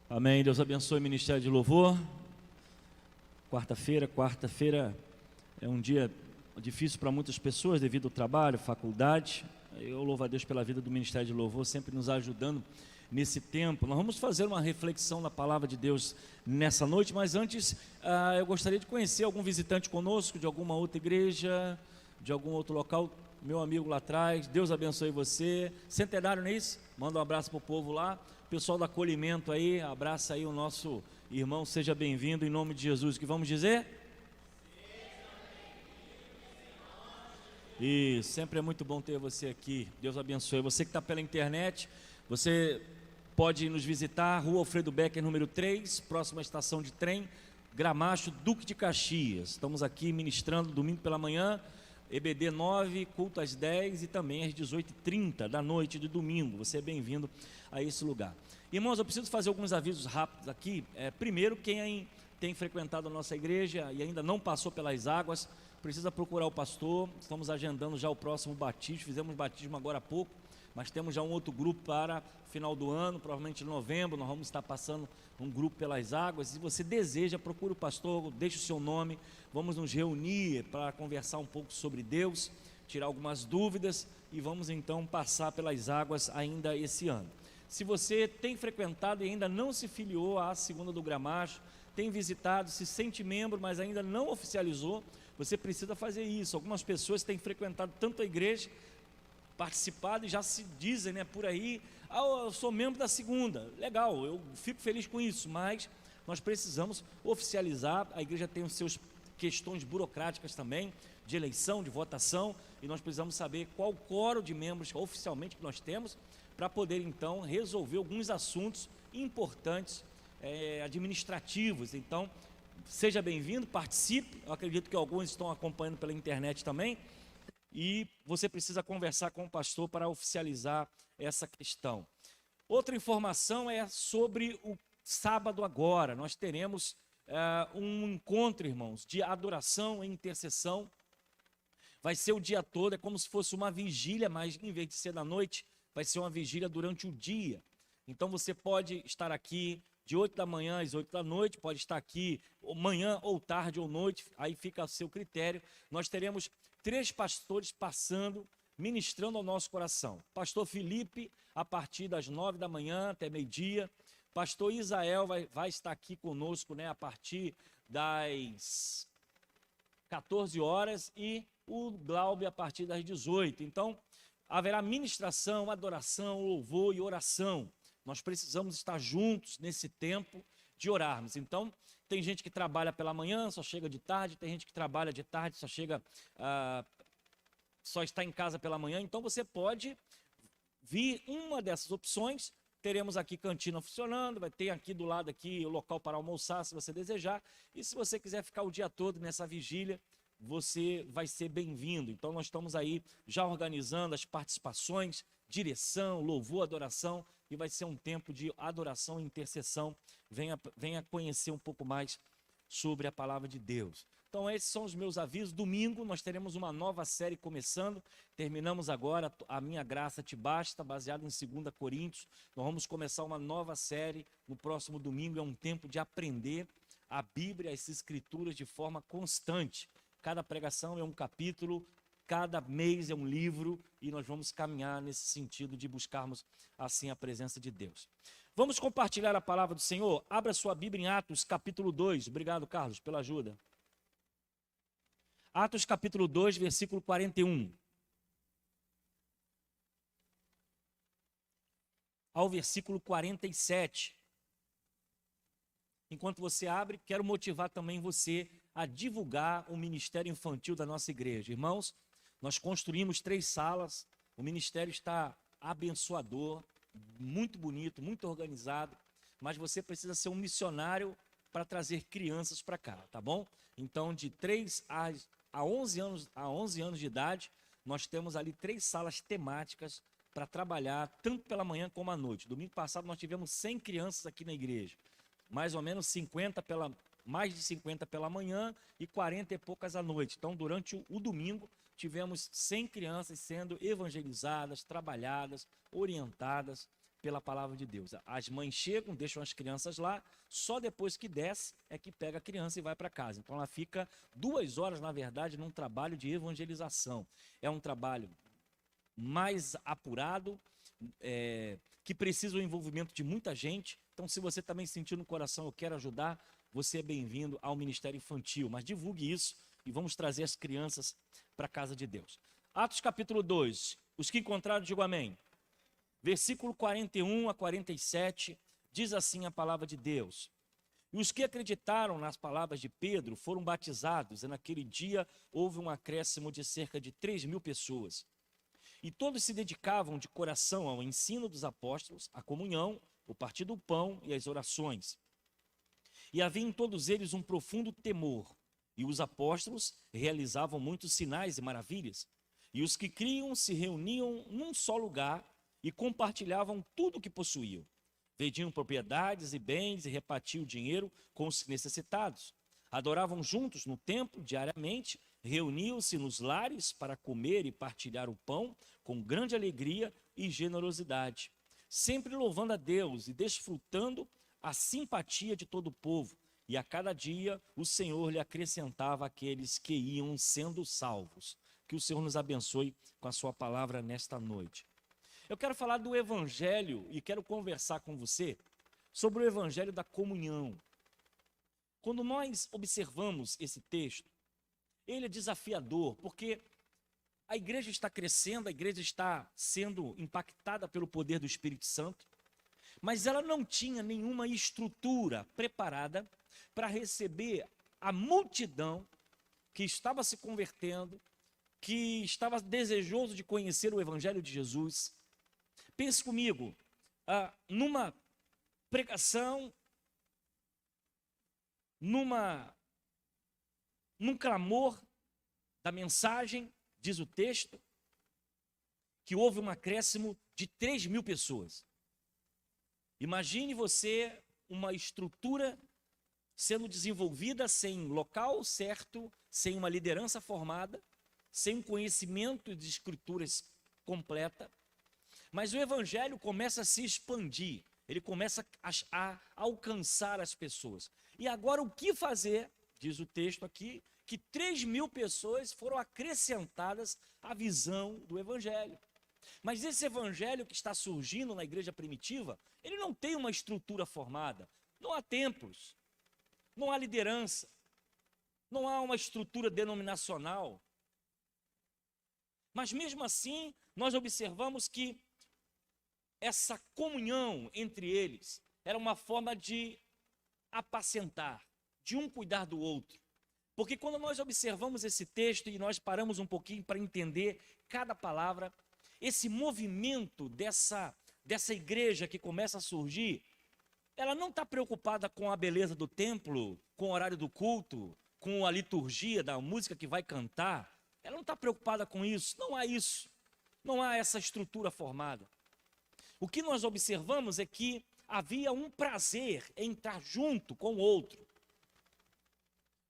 Amém. Deus abençoe o Ministério de Louvor. Quarta-feira é um dia difícil para muitas pessoas devido ao trabalho, faculdade. Eu louvo a Deus pela vida do Ministério de Louvor, sempre nos ajudando nesse tempo. Nós vamos fazer uma reflexão na palavra de Deus nessa noite, mas antes eu gostaria de conhecer algum visitante conosco de alguma outra igreja, de algum outro local. Meu amigo lá atrás, Deus abençoe você. Centenário, não é isso? Manda um abraço para o povo lá. Pessoal do acolhimento aí, abraça aí o nosso irmão, seja bem-vindo em nome de Jesus. O que vamos dizer? E sempre é muito bom ter você aqui. Deus abençoe. Você que está pela internet, você pode nos visitar, Rua Alfredo Becker, número 3, próxima estação de trem, Gramacho, Duque de Caxias. Estamos aqui ministrando domingo pela manhã, EBD 9, culto às 10 e também às 18h30 da noite de domingo. Você é bem-vindo a esse lugar. Irmãos, eu preciso fazer alguns avisos rápidos aqui. Primeiro, quem tem frequentado a nossa igreja e ainda não passou pelas águas, precisa procurar o pastor. Estamos agendando já o próximo batismo. Fizemos batismo agora há pouco, mas temos já um outro grupo para final do ano, provavelmente em novembro. Nós vamos estar passando um grupo pelas águas. Se você deseja, procure o pastor, deixe o seu nome. Vamos nos reunir para conversar um pouco sobre Deus, tirar algumas dúvidas e vamos então passar pelas águas ainda esse ano. Se você tem frequentado e ainda não se filiou à Segunda do Gramacho, tem visitado, se sente membro, mas ainda não oficializou, você precisa fazer isso. Algumas pessoas têm frequentado tanto a igreja, participado e já se dizem, né, por aí, eu sou membro da Segunda. Legal, eu fico feliz com isso, mas nós precisamos oficializar. A igreja tem os seus questões burocráticas também, de eleição, de votação, e nós precisamos saber qual quórum de membros oficialmente que nós temos, para poder então resolver alguns assuntos importantes, administrativos. Então, seja bem-vindo, participe. Eu acredito que alguns estão acompanhando pela internet também, e você precisa conversar com o pastor para oficializar essa questão. Outra informação é sobre o sábado agora. Nós teremos um encontro, irmãos, de adoração e intercessão. Vai ser o dia todo, é como se fosse uma vigília, mas em vez de ser da noite, vai ser uma vigília durante o dia. Então você pode estar aqui de 8 da manhã às 8 da noite, pode estar aqui manhã ou tarde ou noite, aí fica a seu critério. Nós teremos 3 pastores passando, ministrando ao nosso coração. Pastor Felipe, a partir das 9 da manhã até meio-dia. Pastor Isael vai estar aqui conosco, né, a partir das 14 horas e o Glaube a partir das 18. Então, haverá ministração, adoração, louvor e oração. Nós precisamos estar juntos nesse tempo de orarmos. Então, tem gente que trabalha pela manhã, só chega de tarde, tem gente que trabalha de tarde, só está em casa pela manhã. Então, você pode vir uma dessas opções. Teremos aqui cantina funcionando, vai ter aqui do lado aqui o local para almoçar, se você desejar. E se você quiser ficar o dia todo nessa vigília, você vai ser bem-vindo. Então nós estamos aí já organizando as participações, direção, louvor, adoração, e vai ser um tempo de adoração e intercessão. Venha conhecer um pouco mais sobre a palavra de Deus. Então esses são os meus avisos. Domingo nós teremos uma nova série começando. Terminamos agora A Minha Graça Te Basta, baseado em 2 Coríntios. Nós vamos começar uma nova série no próximo domingo. É um tempo de aprender a Bíblia, as Escrituras de forma constante. Cada pregação é um capítulo, cada mês é um livro, e nós vamos caminhar nesse sentido de buscarmos assim a presença de Deus. Vamos compartilhar a palavra do Senhor? Abra sua Bíblia em Atos capítulo 2. Obrigado, Carlos, pela ajuda. Atos capítulo 2, versículo 41. Ao versículo 47. Enquanto você abre, quero motivar também você a divulgar o ministério infantil da nossa igreja. Irmãos, nós construímos 3 salas, o ministério está abençoador, muito bonito, muito organizado, mas você precisa ser um missionário para trazer crianças para cá, tá bom? Então, de 3 a 11 anos de idade, nós temos ali 3 salas temáticas para trabalhar, tanto pela manhã como à noite. Domingo passado nós tivemos 100 crianças aqui na igreja, mais ou menos mais de 50 pela manhã e 40 e poucas à noite. Então, durante o domingo, tivemos 100 crianças sendo evangelizadas, trabalhadas, orientadas pela palavra de Deus. As mães chegam, deixam as crianças lá, só depois que desce é que pega a criança e vai para casa. Então ela fica 2 horas, na verdade, num trabalho de evangelização. É um trabalho mais apurado, que precisa do envolvimento de muita gente. Então, se você também sentir no coração, eu quero ajudar, você é bem-vindo ao Ministério Infantil. Mas divulgue isso e vamos trazer as crianças para a casa de Deus. Atos capítulo 2. Os que encontraram, digam amém. Versículo 41 a 47, diz assim a palavra de Deus. E os que acreditaram nas palavras de Pedro foram batizados, e naquele dia houve um acréscimo de cerca de 3.000 pessoas. E todos se dedicavam de coração ao ensino dos apóstolos, à comunhão, o partir do pão e as orações. E havia em todos eles um profundo temor, e os apóstolos realizavam muitos sinais e maravilhas. E os que criam se reuniam num só lugar e compartilhavam tudo o que possuíam. Vendiam propriedades e bens e repartiam o dinheiro com os necessitados. Adoravam juntos no templo diariamente, reuniam-se nos lares para comer e partilhar o pão com grande alegria e generosidade, sempre louvando a Deus e desfrutando a simpatia de todo o povo. E a cada dia o Senhor lhe acrescentava aqueles que iam sendo salvos. Que o Senhor nos abençoe com a sua palavra nesta noite. Eu quero falar do Evangelho e quero conversar com você sobre o Evangelho da comunhão. Quando nós observamos esse texto, ele é desafiador, porque a igreja está crescendo, a igreja está sendo impactada pelo poder do Espírito Santo, mas ela não tinha nenhuma estrutura preparada para receber a multidão que estava se convertendo, que estava desejoso de conhecer o Evangelho de Jesus. Pense comigo, numa pregação, num clamor da mensagem, diz o texto, que houve um acréscimo de 3.000 pessoas. Imagine você uma estrutura sendo desenvolvida sem local certo, sem uma liderança formada, sem um conhecimento de escrituras completa, mas o evangelho começa a se expandir, ele começa a alcançar as pessoas. E agora o que fazer? Diz o texto aqui, que 3.000 pessoas foram acrescentadas à visão do evangelho. Mas esse evangelho que está surgindo na igreja primitiva, ele não tem uma estrutura formada, não há templos, não há liderança, não há uma estrutura denominacional. Mas mesmo assim, nós observamos que essa comunhão entre eles era uma forma de apacentar, de um cuidar do outro. Porque quando nós observamos esse texto e nós paramos um pouquinho para entender cada palavra, esse movimento dessa igreja que começa a surgir, ela não está preocupada com a beleza do templo, com o horário do culto, com a liturgia da música que vai cantar. Ela não está preocupada com isso, não há isso, não há essa estrutura formada. O que nós observamos é que havia um prazer em estar junto com o outro,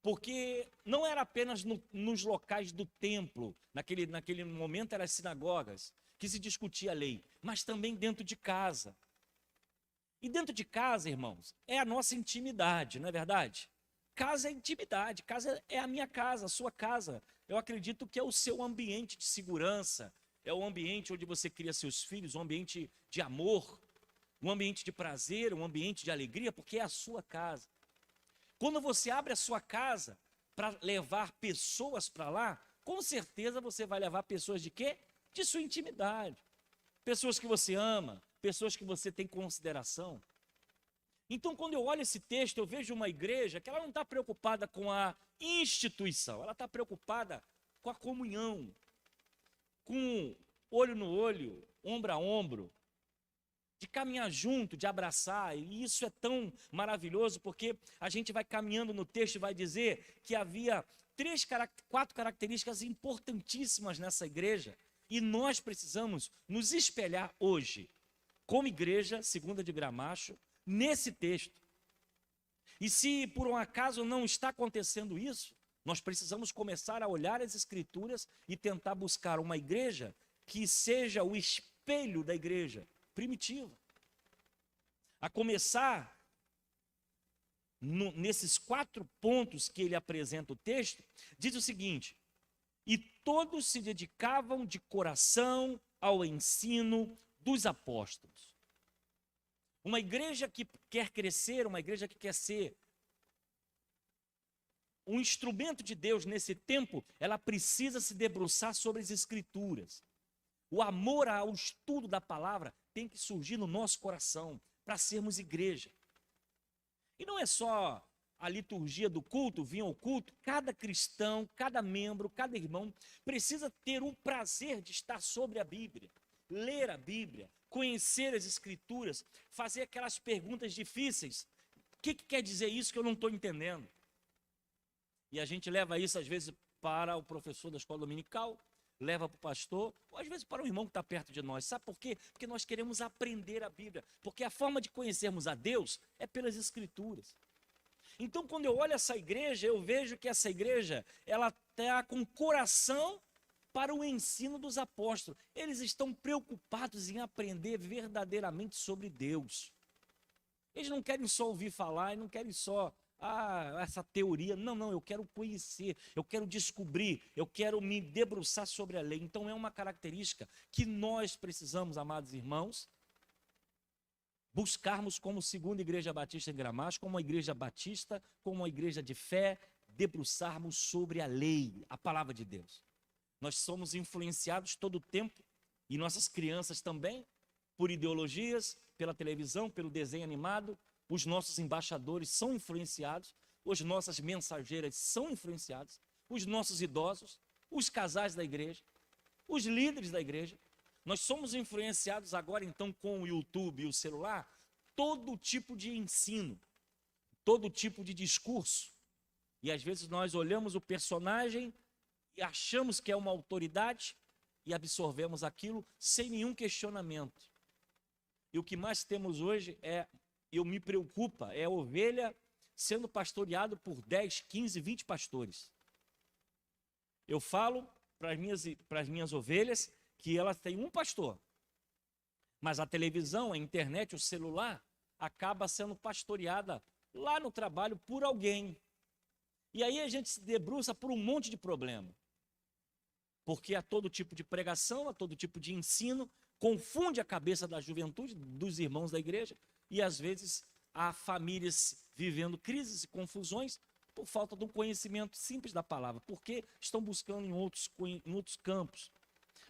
porque não era apenas nos locais do templo, naquele momento eram as sinagogas, que se discutia a lei, mas também dentro de casa. E dentro de casa, irmãos, é a nossa intimidade, não é verdade? Casa é intimidade, casa é a minha casa, a sua casa. Eu acredito que é o seu ambiente de segurança, é o ambiente onde você cria seus filhos, um ambiente de amor, um ambiente de prazer, um ambiente de alegria, porque é a sua casa. Quando você abre a sua casa para levar pessoas para lá, com certeza você vai levar pessoas de quê? De sua intimidade. Pessoas que você ama, pessoas que você tem consideração. Então, quando eu olho esse texto, eu vejo uma igreja que ela não está preocupada com a instituição, ela está preocupada com a comunhão, com olho no olho, ombro a ombro, de caminhar junto, de abraçar. E isso é tão maravilhoso, porque a gente vai caminhando no texto e vai dizer que havia 4 características importantíssimas nessa igreja, e nós precisamos nos espelhar hoje, como igreja Segunda de Gramacho, nesse texto. E se por um acaso não está acontecendo isso, nós precisamos começar a olhar as escrituras e tentar buscar uma igreja que seja o espelho da igreja primitiva. A começar nesses 4 pontos que ele apresenta o texto, diz o seguinte: e todos se dedicavam de coração ao ensino dos apóstolos. Uma igreja que quer crescer, uma igreja que quer ser um instrumento de Deus nesse tempo, ela precisa se debruçar sobre as Escrituras. O amor ao estudo da palavra tem que surgir no nosso coração para sermos igreja. E não é só a liturgia do culto, vir ao culto. Cada cristão, cada membro, cada irmão precisa ter o prazer de estar sobre a Bíblia, ler a Bíblia, conhecer as Escrituras, fazer aquelas perguntas difíceis. O que quer dizer isso que eu não estou entendendo? E a gente leva isso às vezes para o professor da escola dominical, leva para o pastor, ou às vezes para o irmão que está perto de nós. Sabe por quê? Porque nós queremos aprender a Bíblia. Porque a forma de conhecermos a Deus é pelas Escrituras. Então, quando eu olho essa igreja, eu vejo que essa igreja, ela está com coração para o ensino dos apóstolos. Eles estão preocupados em aprender verdadeiramente sobre Deus. Eles não querem só ouvir falar, e não querem só essa teoria. Não, eu quero conhecer, eu quero descobrir, eu quero me debruçar sobre a lei. Então é uma característica que nós precisamos, amados irmãos, buscarmos como Segunda Igreja Batista em Gramacho, como uma igreja batista, como uma igreja de fé, debruçarmos sobre a lei, a palavra de Deus. Nós somos influenciados todo o tempo, e nossas crianças também, por ideologias, pela televisão, pelo desenho animado. Os nossos embaixadores são influenciados, as nossas mensageiras são influenciadas, os nossos idosos, os casais da igreja, os líderes da igreja. Nós somos influenciados agora então com o YouTube e o celular, todo tipo de ensino, todo tipo de discurso. E às vezes nós olhamos o personagem e achamos que é uma autoridade e absorvemos aquilo sem nenhum questionamento. E o que mais temos hoje me preocupa, é a ovelha sendo pastoreado por 10, 15, 20 pastores. Eu falo para as minhas ovelhas que elas têm um pastor, mas a televisão, a internet, o celular acaba sendo pastoreada lá no trabalho por alguém. E aí a gente se debruça por um monte de problema, porque há todo tipo de pregação, há todo tipo de ensino, confunde a cabeça da juventude, dos irmãos da igreja, e às vezes há famílias vivendo crises e confusões por falta de um conhecimento simples da palavra, porque estão buscando em outros campos.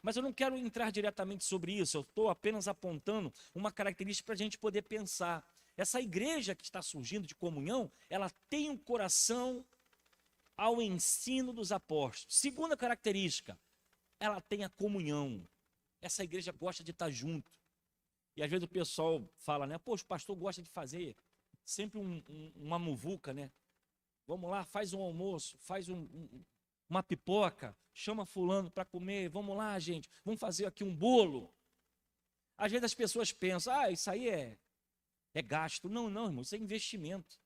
Mas eu não quero entrar diretamente sobre isso, eu estou apenas apontando uma característica para a gente poder pensar. Essa igreja que está surgindo de comunhão, ela tem um coração ao ensino dos apóstolos. Segunda característica, ela tem a comunhão. Essa igreja gosta de estar junto. E às vezes o pessoal fala, né? Pô, o pastor gosta de fazer sempre uma muvuca, né? Vamos lá, faz um almoço, faz uma pipoca, chama fulano para comer, vamos lá, gente, vamos fazer aqui um bolo. Às vezes as pessoas pensam, isso aí é gasto. Não, irmão, isso é investimento.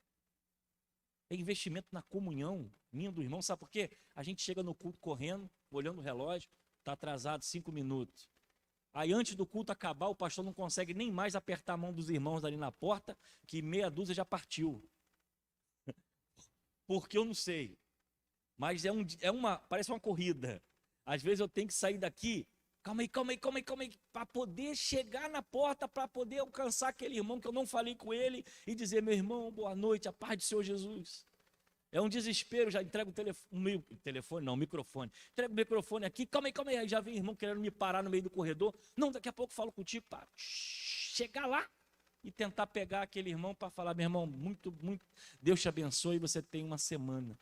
É investimento na comunhão minha do irmão. Sabe por quê? A gente chega no culto correndo, olhando o relógio, está atrasado 5 minutos. Aí antes do culto acabar, o pastor não consegue nem mais apertar a mão dos irmãos ali na porta, que meia dúzia já partiu. Porque eu não sei. Mas parece uma corrida. Às vezes eu tenho que sair daqui, calma aí, para poder chegar na porta, para poder alcançar aquele irmão que eu não falei com ele e dizer, meu irmão, boa noite, a paz do Senhor Jesus. É um desespero, já entrego o microfone. Entrego o microfone aqui, calma aí, já vem irmão querendo me parar no meio do corredor. Não, daqui a pouco eu falo contigo, para chegar lá e tentar pegar aquele irmão para falar, meu irmão, muito, Deus te abençoe, e você tem uma semana.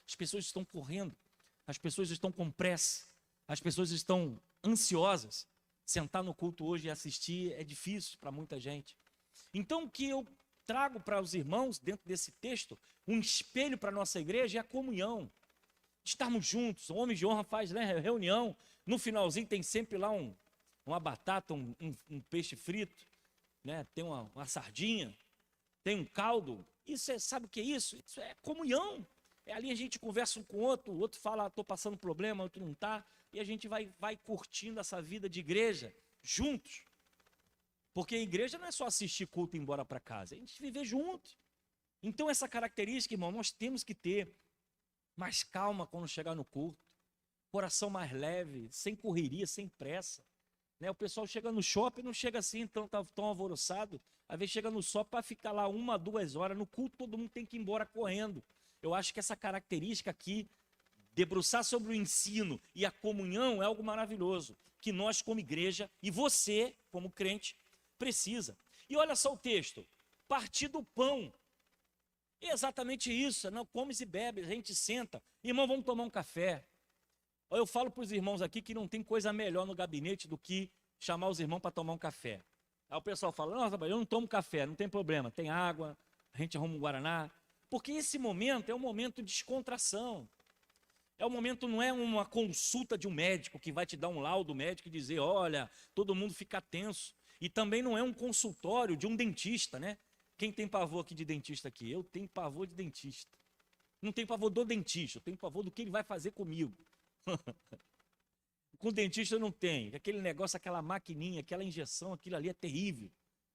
As pessoas estão correndo, as pessoas estão com pressa, as pessoas estão ansiosas. Sentar no culto hoje e assistir é difícil para muita gente. Então o que eu trago para os irmãos, dentro desse texto, um espelho para a nossa igreja é a comunhão. Estarmos juntos, o Homem de Honra faz, né, reunião, no finalzinho tem sempre lá uma batata, um peixe frito, né, tem uma sardinha, tem um caldo. Isso sabe o que é isso? Isso é comunhão. É ali a gente conversa um com o outro fala, estou passando problema, o outro não está, e a gente vai curtindo essa vida de igreja, juntos. Porque a igreja não é só assistir culto e ir embora para casa, é a gente viver junto. Então essa característica, irmão, nós temos que ter mais calma quando chegar no culto, coração mais leve, sem correria, sem pressa. Né? O pessoal chega no shopping, não chega assim, então tá tão alvoroçado. Às vezes chega no shopping para ficar lá 1, 2 horas. No culto todo mundo tem que ir embora correndo. Eu acho que essa característica aqui, debruçar sobre o ensino e a comunhão, é algo maravilhoso, que nós como igreja e você como crente precisa. E olha só o texto, partir do pão. É exatamente isso, não comes e bebes, a gente senta, irmão, vamos tomar um café. Eu falo para os irmãos aqui que não tem coisa melhor no gabinete do que chamar os irmãos para tomar um café. Aí o pessoal fala, nossa, eu não tomo café, não tem problema, tem água, a gente arruma um guaraná. Porque esse momento é um momento de descontração. É um momento, não é uma consulta de um médico que vai te dar um laudo médico e dizer, olha, todo mundo fica tenso. E também não é um consultório de um dentista, né? Quem tem pavor aqui de dentista aqui? Eu tenho pavor de dentista. Não tenho pavor do dentista, eu tenho pavor do que ele vai fazer comigo. Com o dentista eu não tenho. Aquele negócio, aquela maquininha, aquela injeção, aquilo ali é terrível.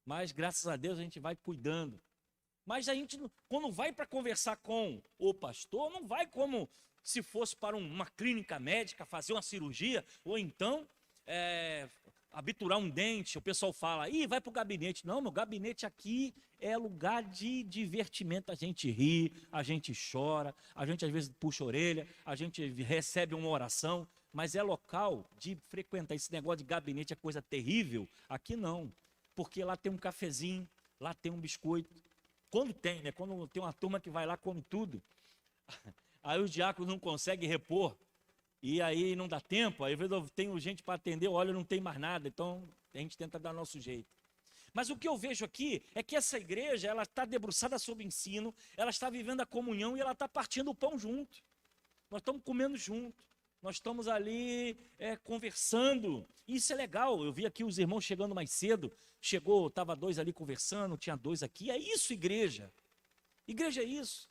Mas graças a Deus a gente vai cuidando. Mas a gente, quando vai para conversar com o pastor, não vai como se fosse para uma clínica médica, fazer uma cirurgia, ou então abiturar um dente. O pessoal fala, ih, vai para o gabinete. Não, meu gabinete aqui é lugar de divertimento. A gente ri, a gente chora, a gente às vezes puxa a orelha, a gente recebe uma oração, mas é local de frequentar. Esse negócio de gabinete é coisa terrível. Aqui não, porque lá tem um cafezinho, lá tem um biscoito. Quando tem, né? Quando tem uma turma que vai lá, come tudo. Aí os diáconos não conseguem repor. E aí não dá tempo, aí às vezes eu tenho gente para atender, olha, não tem mais nada, então a gente tenta dar nosso jeito. Mas o que eu vejo aqui é que essa igreja, ela está debruçada sobre o ensino, ela está vivendo a comunhão e ela está partindo o pão junto. Nós estamos comendo junto, nós estamos ali conversando, e isso é legal. Eu vi aqui os irmãos chegando mais cedo, estava 2 ali conversando, tinha 2 aqui, é isso igreja. Igreja é isso.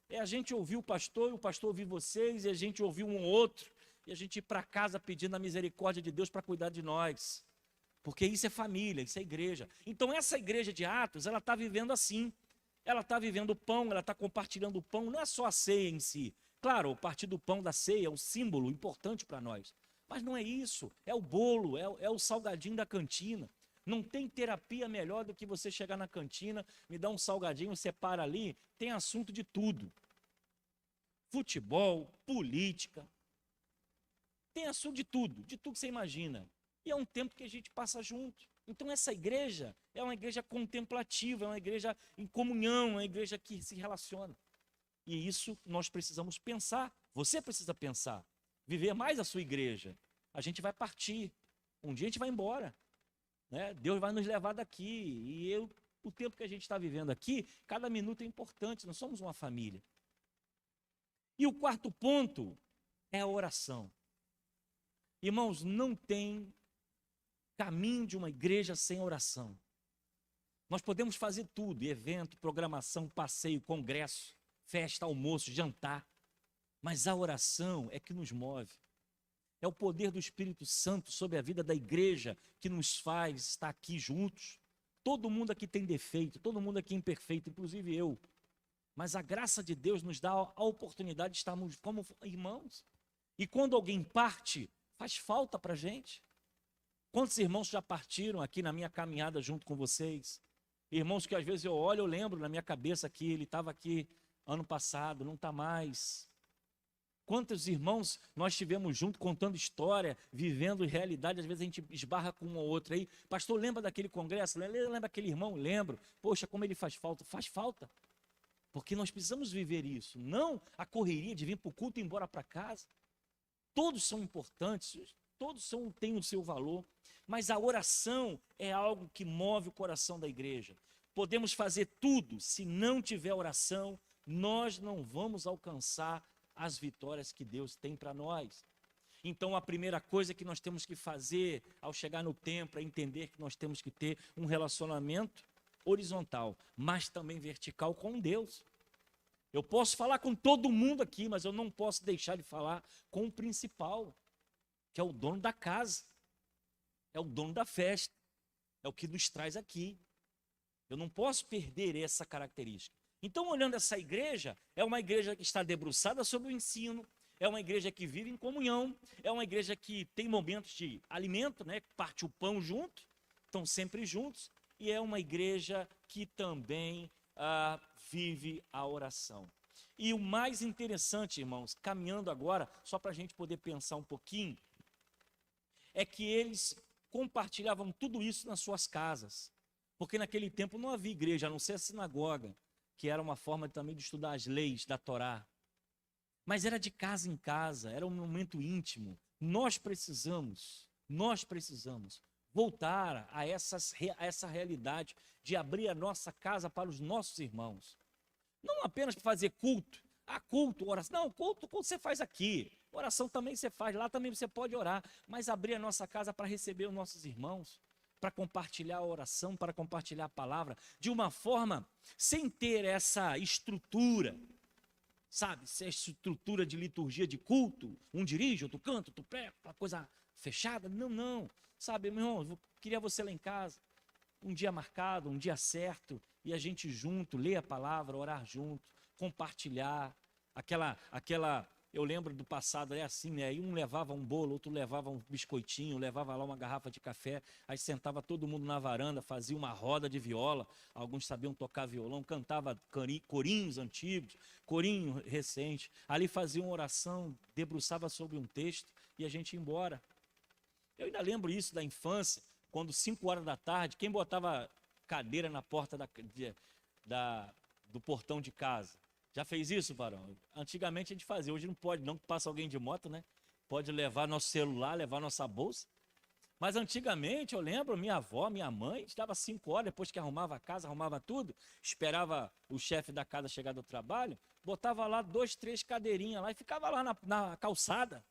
É a gente ouvir o pastor, e o pastor ouvir vocês, e a gente ouvir um ou outro, e a gente ir para casa pedindo a misericórdia de Deus para cuidar de nós. Porque isso é família, isso é igreja. Então essa igreja de Atos, ela está vivendo assim. Ela está vivendo o pão, ela está compartilhando o pão, não é só a ceia em si. Claro, o partir do pão da ceia é um símbolo importante para nós. Mas não é isso, é o bolo, é o salgadinho da cantina. Não tem terapia melhor do que você chegar na cantina, me dá um salgadinho, separa ali, tem assunto de tudo. Futebol, política, tem assunto de tudo que você imagina. E é um tempo que a gente passa junto. Então essa igreja é uma igreja contemplativa, é uma igreja em comunhão, é uma igreja que se relaciona. E isso nós precisamos pensar, você precisa pensar, viver mais a sua igreja. A gente vai partir, um dia a gente vai embora. Né? Deus vai nos levar daqui, e o tempo que a gente está vivendo aqui, cada minuto é importante, nós somos uma família. E o quarto ponto é a oração. Irmãos, não tem caminho de uma igreja sem oração. Nós podemos fazer tudo, evento, programação, passeio, congresso, festa, almoço, jantar, mas a oração é que nos move. É o poder do Espírito Santo sobre a vida da igreja que nos faz estar aqui juntos. Todo mundo aqui tem defeito, todo mundo aqui é imperfeito, inclusive eu. Mas a graça de Deus nos dá a oportunidade de estarmos como irmãos. E quando alguém parte, faz falta para a gente. Quantos irmãos já partiram aqui na minha caminhada junto com vocês? Irmãos que às vezes eu olho, eu lembro na minha cabeça que ele estava aqui ano passado, não está mais. Quantos irmãos nós tivemos junto contando história, vivendo realidade, às vezes a gente esbarra com um ou outro aí. Pastor, lembra daquele congresso? Lembra daquele irmão? Lembro. Poxa, como ele faz falta. Faz falta. Porque nós precisamos viver isso. Não a correria de vir para o culto e ir embora para casa. Todos são importantes, todos têm o seu valor. Mas a oração é algo que move o coração da igreja. Podemos fazer tudo, se não tiver oração, nós não vamos alcançar as vitórias que Deus tem para nós. Então a primeira coisa que nós temos que fazer ao chegar no templo é entender que nós temos que ter um relacionamento horizontal, mas também vertical com Deus. Eu posso falar com todo mundo aqui, mas eu não posso deixar de falar com o principal, que é o dono da casa, é o dono da festa, É o que nos traz aqui. Eu não posso perder essa característica. Então, olhando essa igreja, é uma igreja que está debruçada sobre o ensino, é uma igreja que vive em comunhão, é uma igreja que tem momentos de alimento, né? Parte o pão junto, estão sempre juntos, e é uma igreja que também vive a oração. E o mais interessante, irmãos, caminhando agora, só para a gente poder pensar um pouquinho, é que eles compartilhavam tudo isso nas suas casas. Porque naquele tempo não havia igreja, a não ser a sinagoga, que era uma forma também de estudar as leis da Torá. Mas era de casa em casa, era um momento íntimo. Nós precisamos voltar a essa realidade de abrir a nossa casa para os nossos irmãos. Não apenas para fazer culto. Culto, oração. Não, culto você faz aqui. Oração também você faz, lá também você pode orar. Mas abrir a nossa casa para receber os nossos irmãos, para compartilhar a oração, para compartilhar a palavra, de uma forma sem ter essa estrutura, sabe? Essa estrutura de liturgia de culto. Um dirige, outro canta, outro prega, uma coisa fechada. Não. Sabe, meu irmão, eu queria você lá em casa. Um dia marcado, um dia certo, e a gente junto, ler a palavra, orar junto, compartilhar, eu lembro do passado, é assim, né, um levava um bolo, outro levava um biscoitinho, levava lá uma garrafa de café, aí sentava todo mundo na varanda, fazia uma roda de viola, alguns sabiam tocar violão, cantava corinhos antigos, corinho recente, ali fazia uma oração, debruçava sobre um texto, e a gente ia embora. Eu ainda lembro isso da infância, quando 5 horas da tarde, quem botava cadeira na porta do portão de casa? Já fez isso, Barão? Antigamente a gente fazia, hoje não pode não, que passa alguém de moto, né? Pode levar nosso celular, levar nossa bolsa. Mas antigamente, eu lembro, minha avó, minha mãe, estava 5 horas, depois que arrumava a casa, arrumava tudo, esperava o chefe da casa chegar do trabalho, botava lá 2, 3 cadeirinhas lá e ficava lá na calçada,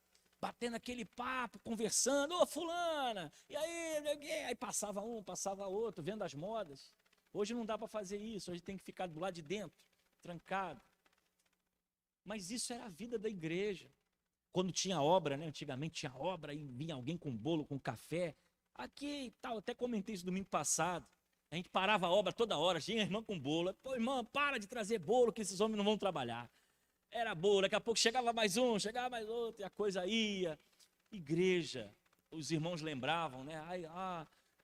batendo aquele papo, conversando, ô fulana, e aí passava um, passava outro, vendo as modas. Hoje não dá para fazer isso, hoje tem que ficar do lado de dentro, trancado. Mas isso era a vida da igreja. Quando tinha obra, né? Antigamente tinha obra e vinha alguém com bolo, com café. Aqui e tal, até comentei isso domingo passado. A gente parava a obra toda hora, tinha irmã com bolo. Pô, irmã, para de trazer bolo que esses homens não vão trabalhar. Era bolo, daqui a pouco chegava mais um, chegava mais outro, e a coisa ia. Igreja, os irmãos lembravam, né?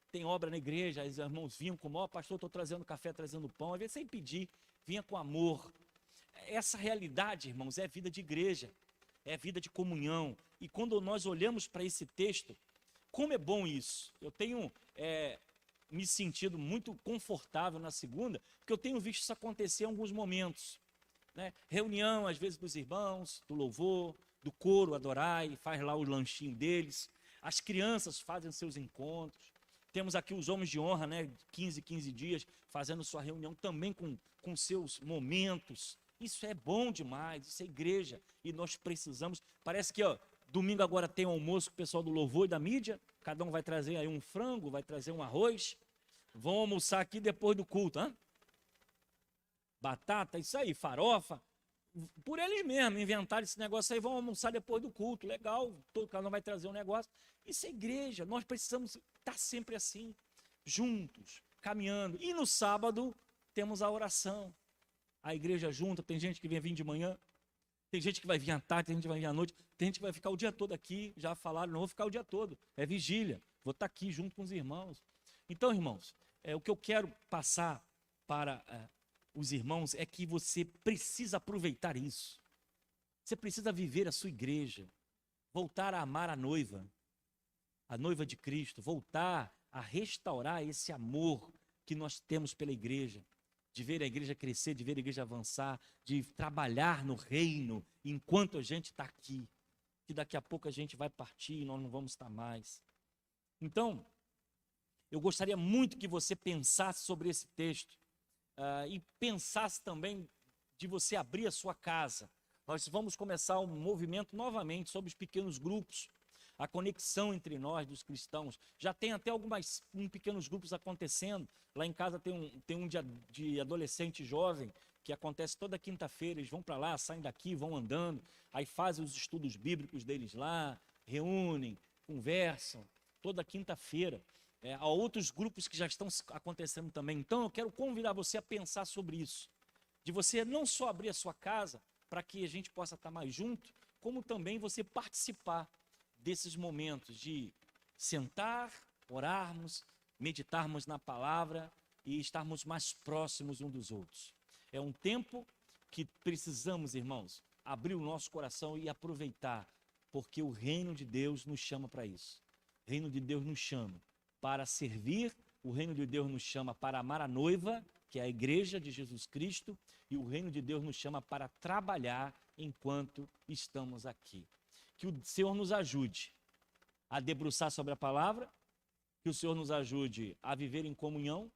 Tem obra na igreja, os irmãos vinham com o maior pastor, estou trazendo café, trazendo pão, às vezes sem pedir, vinha com amor. Essa realidade, irmãos, é vida de igreja, é vida de comunhão. E quando nós olhamos para esse texto, como é bom isso. Eu tenho me sentido muito confortável na segunda, porque eu tenho visto isso acontecer em alguns momentos. Né? Reunião, às vezes, dos irmãos, do louvor, do coro, adorai, faz lá o lanchinho deles. As crianças fazem seus encontros. Temos aqui os homens de honra, né? 15 dias, fazendo sua reunião também com seus momentos. Isso é bom demais, isso é igreja. E nós precisamos. Parece que, domingo agora tem um almoço com o pessoal do louvor e da mídia. Cada um vai trazer aí um frango, vai trazer um arroz. Vão almoçar aqui depois do culto, hein? Batata, isso aí, farofa. Por eles mesmos, inventaram esse negócio aí, vão almoçar depois do culto. Legal, cada um vai trazer um negócio. Isso é igreja, nós precisamos estar sempre assim, juntos, caminhando. E no sábado temos a oração. A igreja junta, tem gente que vem vir de manhã, tem gente que vai vir à tarde, tem gente que vai vir à noite, tem gente que vai ficar o dia todo aqui, já falaram, não vou ficar o dia todo, é vigília, vou estar aqui junto com os irmãos. Então, irmãos, o que eu quero passar para os irmãos é que você precisa aproveitar isso. Você precisa viver a sua igreja, voltar a amar a noiva de Cristo, voltar a restaurar esse amor que nós temos pela igreja, de ver a igreja crescer, de ver a igreja avançar, de trabalhar no reino enquanto a gente está aqui, que daqui a pouco a gente vai partir e nós não vamos estar mais. Então, eu gostaria muito que você pensasse sobre esse texto e pensasse também de você abrir a sua casa. Nós vamos começar um movimento novamente sobre os pequenos grupos, a conexão entre nós, dos cristãos. Já tem até pequenos grupos acontecendo. Lá em casa tem um de adolescente jovem, que acontece toda quinta-feira. Eles vão para lá, saem daqui, vão andando, aí fazem os estudos bíblicos deles lá, reúnem, conversam, toda quinta-feira. há outros grupos que já estão acontecendo também. Então, eu quero convidar você a pensar sobre isso. De você não só abrir a sua casa para que a gente possa estar mais junto, como também você participar desses momentos de sentar, orarmos, meditarmos na palavra e estarmos mais próximos uns dos outros. É um tempo que precisamos, irmãos, abrir o nosso coração e aproveitar, porque o reino de Deus nos chama para isso. O reino de Deus nos chama para servir, o reino de Deus nos chama para amar a noiva, que é a igreja de Jesus Cristo, e o reino de Deus nos chama para trabalhar enquanto estamos aqui. Que o Senhor nos ajude a debruçar sobre a palavra, que o Senhor nos ajude a viver em comunhão,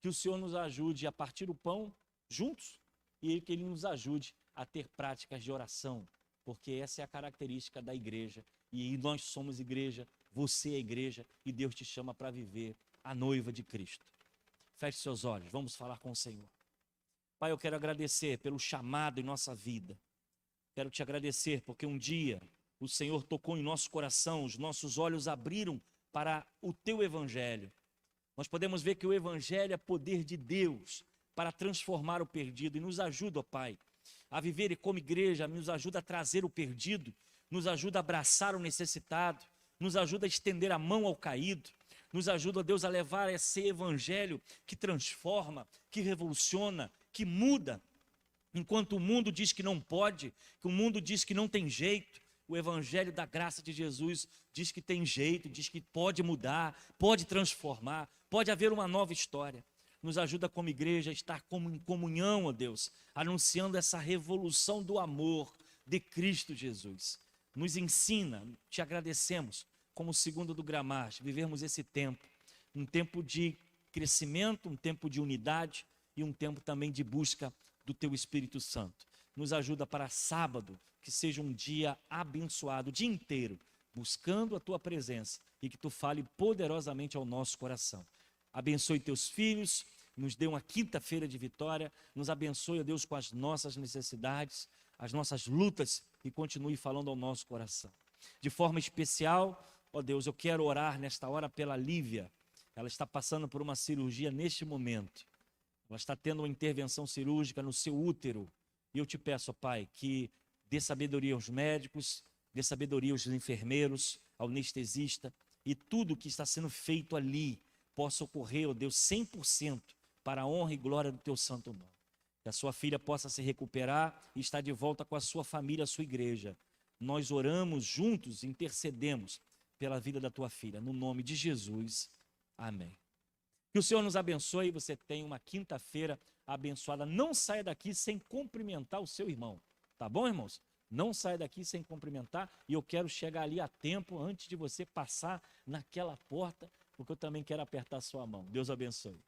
que o Senhor nos ajude a partir o pão juntos e que Ele nos ajude a ter práticas de oração, porque essa é a característica da igreja e nós somos igreja, você é igreja e Deus te chama para viver a noiva de Cristo. Feche seus olhos, vamos falar com o Senhor. Pai, eu quero agradecer pelo chamado em nossa vida. Quero te agradecer porque um dia o Senhor tocou em nosso coração, os nossos olhos abriram para o teu evangelho. Nós podemos ver que o evangelho é poder de Deus para transformar o perdido e nos ajuda, ó Pai, a viver como igreja, nos ajuda a trazer o perdido, nos ajuda a abraçar o necessitado, nos ajuda a estender a mão ao caído, nos ajuda, ó Deus, a levar esse evangelho que transforma, que revoluciona, que muda. Enquanto o mundo diz que não pode, que o mundo diz que não tem jeito, o evangelho da graça de Jesus diz que tem jeito, diz que pode mudar, pode transformar, pode haver uma nova história. Nos ajuda como igreja a estar em comunhão, ó Deus, anunciando essa revolução do amor de Cristo Jesus. Nos ensina, te agradecemos, como segundo do Gramacho, vivermos esse tempo, um tempo de crescimento, um tempo de unidade e um tempo também de busca do Teu Espírito Santo. Nos ajuda para sábado, que seja um dia abençoado, o dia inteiro, buscando a Tua presença e que Tu fale poderosamente ao nosso coração. Abençoe Teus filhos, nos dê uma quinta-feira de vitória, nos abençoe, ó Deus, com as nossas necessidades, as nossas lutas e continue falando ao nosso coração. De forma especial, ó Deus, eu quero orar nesta hora pela Lívia. Ela está passando por uma cirurgia neste momento. Ela está tendo uma intervenção cirúrgica no seu útero. E eu te peço, ó Pai, que dê sabedoria aos médicos, dê sabedoria aos enfermeiros, ao anestesista, e tudo que está sendo feito ali possa ocorrer, ó Deus, 100% para a honra e glória do Teu santo nome. Que a sua filha possa se recuperar e estar de volta com a sua família, a sua igreja. Nós oramos juntos, intercedemos pela vida da tua filha, no nome de Jesus. Amém. Que o Senhor nos abençoe e você tenha uma quinta-feira abençoada. Não saia daqui sem cumprimentar o seu irmão. Tá bom, irmãos? Não saia daqui sem cumprimentar. E eu quero chegar ali a tempo antes de você passar naquela porta, porque eu também quero apertar a sua mão. Deus abençoe.